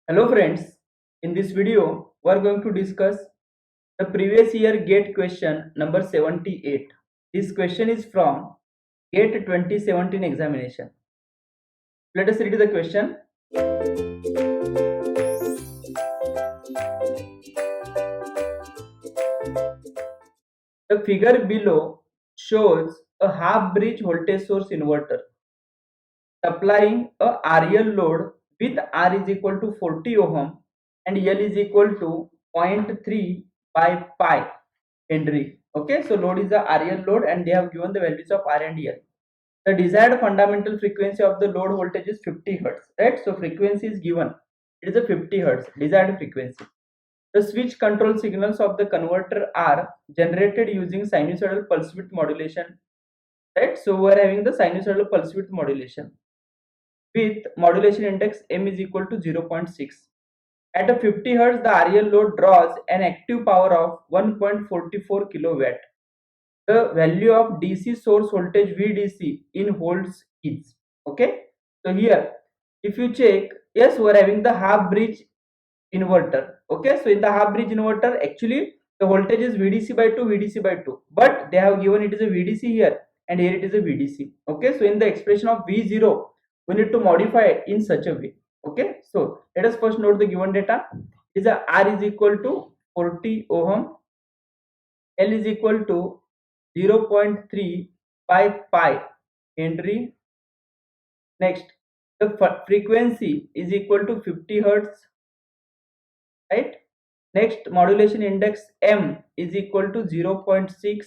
Hello friends, in this video we are going to discuss the previous year GATE question number 78. This question is from GATE 2017 examination. Let us read the question. The figure below shows a half bridge voltage source inverter supplying a RL load with R is equal to 40 ohm and L is equal to 0.3 by pi Henry. Okay, so load is the RL load and they have given the values of R and L. The desired fundamental frequency of the load voltage is 50 Hertz, right? So frequency is given. It is a 50 Hertz desired frequency. The switch control signals of the converter are generated using sinusoidal pulse width modulation, right? So we are having the sinusoidal pulse width modulation with modulation index m is equal to 0.6. At a 50 Hz, the RL load draws an active power of 1.44 kilowatt. The value of DC source voltage VDC in volts is. Okay. So here, if you check, yes, we are having the half bridge inverter. Okay. So in the half bridge inverter, actually the voltage is VDC by 2, VDC by 2. But they have given it is a VDC here and here it is a VDC. Okay. So in the expression of V0, we need to modify it in such a way. Okay. So let us first note the given data. Is a R is equal to 40 ohm, L is equal to 0.3 by pi Henry. Next, the frequency is equal to 50 Hertz, right? Next, modulation index M is equal to 0.6.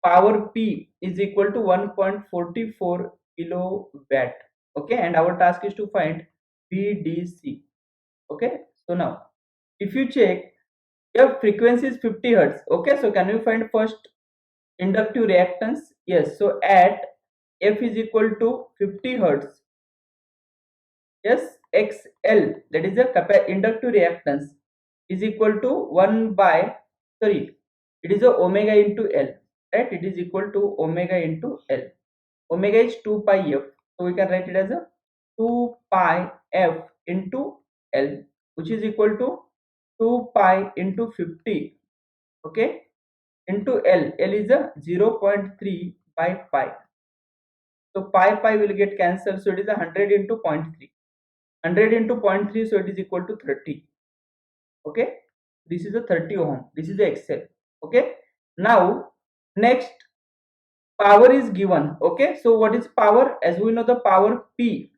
Power P is equal to 1.44 kilowatt. Okay, and our task is to find VDC. Okay, so now if you check, your frequency is 50 Hertz. Okay, so can we find first inductive reactance? Yes, so at F is equal to 50 Hertz, yes, XL, that is the inductive reactance, is equal to 1 by, sorry, it is a omega into L, right? It is equal to omega into L. Omega is 2 pi F, so we can write it as a 2 pi F into L, which is equal to 2 pi into 50, okay, into L. L is a 0.3 by pi. So pi will get cancelled, so it is a 100 into 0.3. 100 into 0.3, so it is equal to 30. Okay, this is a 30 ohm. This is the XL. Okay, now next power is given. Okay, so what is power? As we know, the power P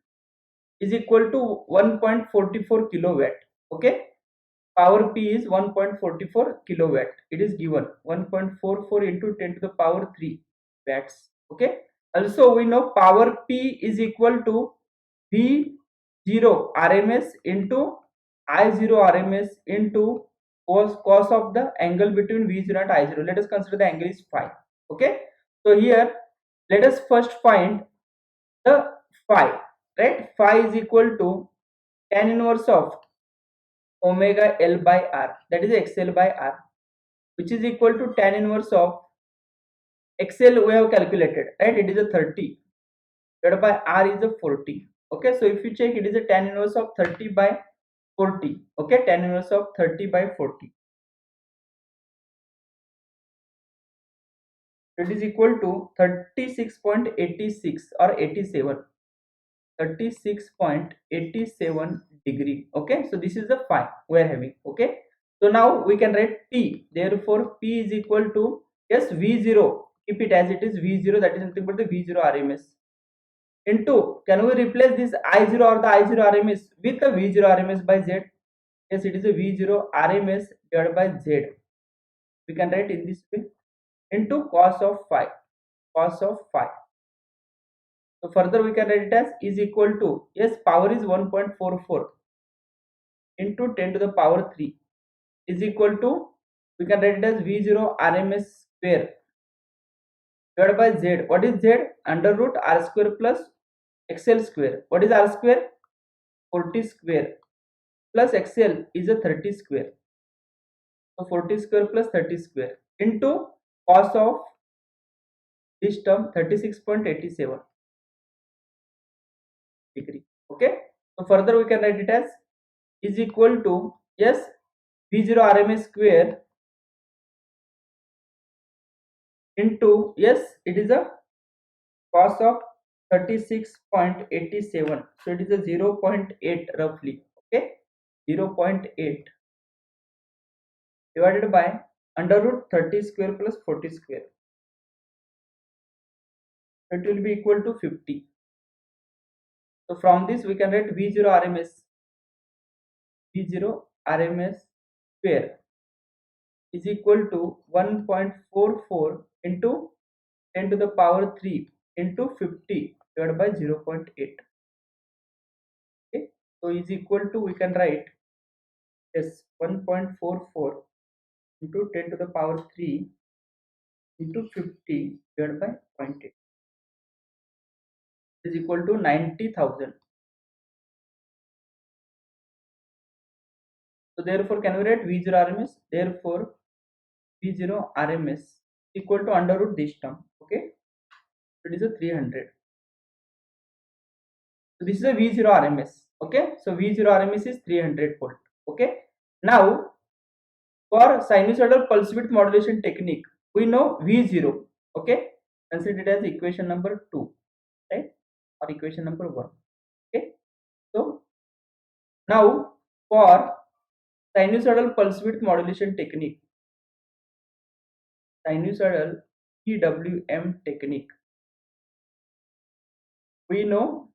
is equal to 1.44 kilowatt. Okay, power P is 1.44 kilowatt. It is given 1.44 into 10 to the power 3 watts. Okay, also we know power P is equal to V0 RMS into I0 RMS into cos of the angle between V0 and I0. Let us consider the angle is phi. Okay, so here let us first find the phi, right? Phi is equal to tan inverse of omega L by R, that is XL by R, which is equal to tan inverse of XL we have calculated, right? It is a 30 divided by R is a 40. Okay, so if you check, it is a tan inverse of 30 by 40. Okay, tan inverse of 30 by 40. It is equal to 36.86 or 87. 36.87 degree. Okay, so this is the phi we are having. Okay, so now we can write P. Therefore, P is equal to, yes, V0. Keep it as it is, V0, that is nothing but the V0 RMS into, can we replace this I0 or the I0 RMS with the V0 RMS by Z? Yes, it is a V0 RMS divided by Z. We can write in this way, into cos of phi. Cos of phi. So further we can write it as is equal to, yes, power is 1.44 into 10 to the power 3 is equal to, we can write it as V0 RMS square divided by Z. What is Z? Under root R square plus XL square. What is R square? 40 square plus XL is a 30 square. So 40 square plus 30 square into cos of this term 36.87 degree. Okay, So further we can write it as is equal to, yes, V0 RMS square into, yes, it is a cos of 36.87, so it is a 0.8 roughly, okay, 0.8 divided by under root 30 square plus 40 square, so it will be equal to 50. So from this we can write V0 RMS square is equal to 1.44 into 10 to the power 3 into 50 divided by 0.8. Okay, so is equal to, we can write, yes, 1.44 into 10 to the power 3 into 50 divided by 0.8 is equal to 90,000. So therefore can we write V0 RMS? Therefore V0 RMS equal to under root this term. Okay, so it is a 300. So this is a V0 RMS. Okay, so V0 RMS is 300 volt. Okay, now for sinusoidal pulse width modulation technique, we know V0. Okay, consider it as equation number 2, right, or equation number 1. Okay, so now for sinusoidal pulse width modulation technique, sinusoidal PWM technique, we know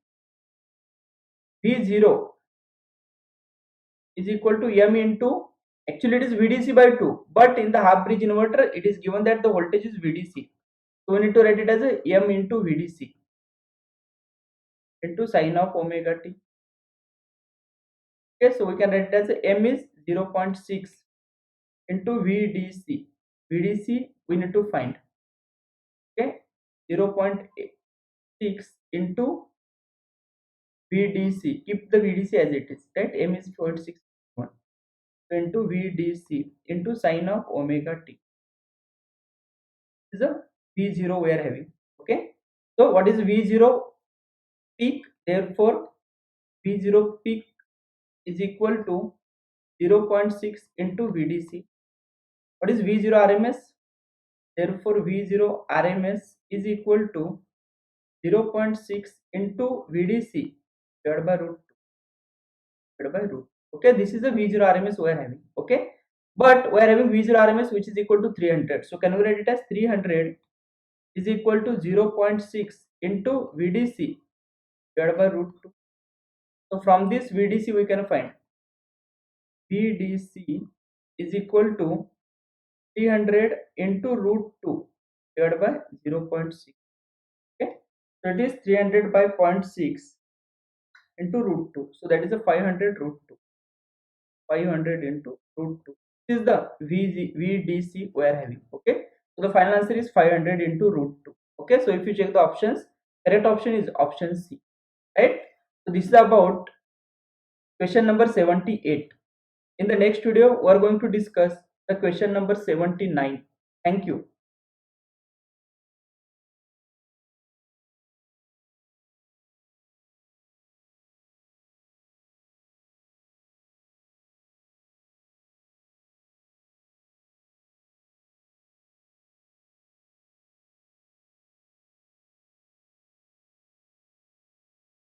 V0 is equal to M into, actually it is VDC by 2, but in the half bridge inverter it is given that the voltage is VDC, so we need to write it as a M into VDC into sine of omega t. Okay, so we can write it as a M is 0.6 into VDC. VDC we need to find. Okay, 0.6 into VDC. Keep the VDC as it is, right? M is 0.61 into VDC into sine of omega t. This is a V0 we are having. Okay, so what is V0 peak? Therefore V0 peak is equal to 0.6 into VDC. What is V0 RMS? Therefore V0 RMS is equal to 0.6 into VDC divided by root 2 divided by root. Okay, this is the V0 RMS we are having. Okay, but we are having V0 RMS which is equal to 300. So can we write it as 300 is equal to 0.6 into VDC divided by root 2. So from this VDC we can find VDC is equal to 300 into root 2 divided by 0.6. Okay, so it is 300 by 0.6 into root 2, so that is a 500 root 2, 500 into root 2. This is the VDC we are having. Okay, so the final answer is 500 into root 2. Okay, so if you check the options, correct option is option C, right? So this is about question number 78. In the next video we are going to discuss the question number 79. Thank you.